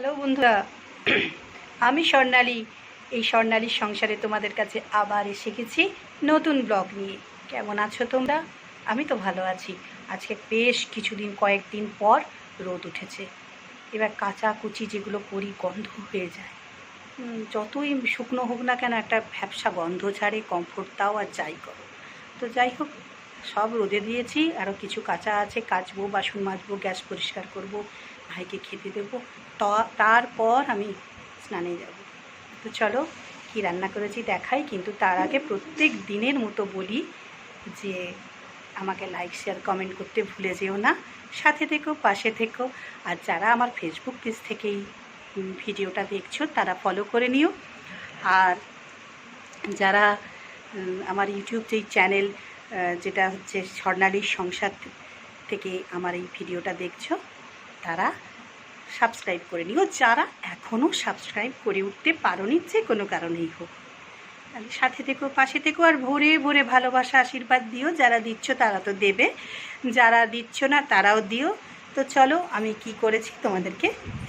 Hello বন্ধুরা, আমি স্বর্ণালী। এই স্বর্ণালীর সংসারে তোমাদের কাছে আবার এসে গেছি নতুন ব্লগ নিয়ে। কেমন আছো তোমরা? আমি তো ভালো আছি। আজকে বেশ কয়েকদিন পর রোদ উঠেছে। এবার কাঁচা কুচি যেগুলো করি গন্ধ হয়ে যায়। যতই শুকনো হোক না কেন একটা ভ্যাপসা গন্ধ ছাড়ে, কমফোর্ট দাও আর যাই করো। তো যাই হোক, সব রোদে দিয়েছি। আরও কিছু কাঁচা আছে, কাচবো, বাসন মাজবো, গ্যাস পরিষ্কার করব, ভাইকে খেতে দেবো। তারপর আমি স্নানে যাব। তো চলো কী রান্না করেছি দেখাই। কিন্তু তার আগে প্রত্যেক দিনের মতো বলি যে আমাকে লাইক, শেয়ার, কমেন্ট করতে ভুলে যেও না। সাথে থেকো, পাশে থেকো। আর যারা আমার ফেসবুক পেজ থেকেই ভিডিওটা দেখছো তারা ফলো করে নিও। আর যারা আমার ইউটিউব যেই চ্যানেল, যেটা হচ্ছে স্বর্ণালীর সংসার থেকে আমার এই ভিডিওটা দেখছো, তারা সাবস্ক্রাইব করে নিও। যারা এখনও সাবস্ক্রাইব করে উঠতে পারোনি, যে কোনো কারণেই হোক, তাহলে সাথে থেকো, পাশে থেকো। আর ভোরে ভোরে ভালোবাসা, আশীর্বাদ দিও। যারা দিচ্ছ তারা তো দেবে, যারা দিচ্ছ না তারাও দিও। তো চলো আমি কি করেছি তোমাদেরকে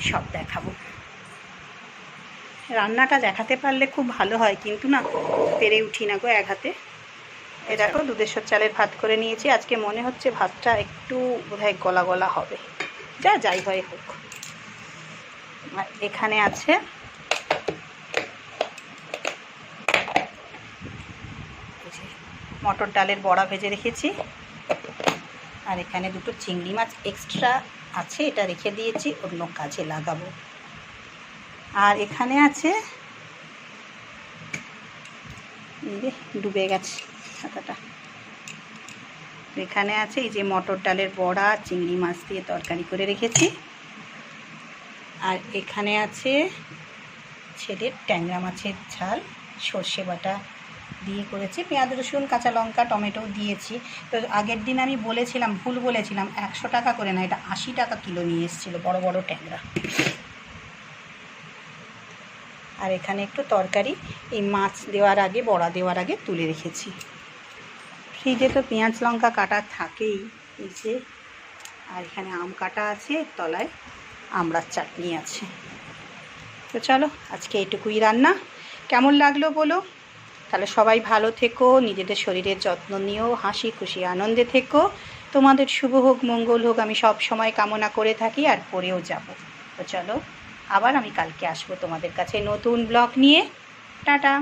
সব দেখাবো। রান্নাটা দেখাতে পারলে খুব ভালো হয়, কিন্তু না পেরে উঠি না গো এক হাতে। এ দেখো, দুধেশ্বর চালের ভাত করে নিয়েছি। আজকে মনে হচ্ছে ভাতটা একটু বোধহয় গলা গলা হবে। যাই হয় হোক। আর এখানে আছে মটর ডালের বড়া ভেজে রেখেছি। আর এখানে দুটো চিংড়ি মাছ এক্সট্রা আছে, এটা রেখে দিয়েছি, অন্য কাজে লাগাবো। আর এখানে আছে, ডুবে গেছে খাতাটা। এখানে আছে এই যে মটর ডালের বড়া, চিংড়ি মাছ দিয়ে তরকারি করে রেখেছি। আর এখানে আছে ছেলের ট্যাংরা মাছের ঝাল, সর্ষে বাটা দিয়ে করেছি, পেঁয়াজ, রসুন, কাঁচা লঙ্কা, টমেটো দিয়েছি। তো আগের দিন আমি ভুল বলেছিলাম, 100 টাকা করে না, এটা 80 টাকা কিলো নিয়ে এসেছিলো, বড় বড় ট্যাংরা। আর এখানে একটু তরকারি এই মাছ দেওয়ার আগে, বড়া দেওয়ার আগে তুলে রেখেছি। ফ্রিজে তো পেঁয়াজ লঙ্কা কাটা থাকেই, এই যে। আর এখানে আম কাটা আছে, তলায় আমড়ার চাটনি আছে। তো চলো আজকে এইটুকুই রান্না। কেমন লাগলো বলো। তাহলে সবাই ভালো থেকো, নিজেদের শরীরের যত্ন নিও, হাসি খুশি আনন্দে থেকো। তোমাদের শুভ হোক, মঙ্গল হোক, আমি সব সময় কামনা করে থাকি আর করেও যাব। তো চলো আবার আমি কালকে আসবো তোমাদের কাছে নতুন ব্লগ নিয়ে। টাটা।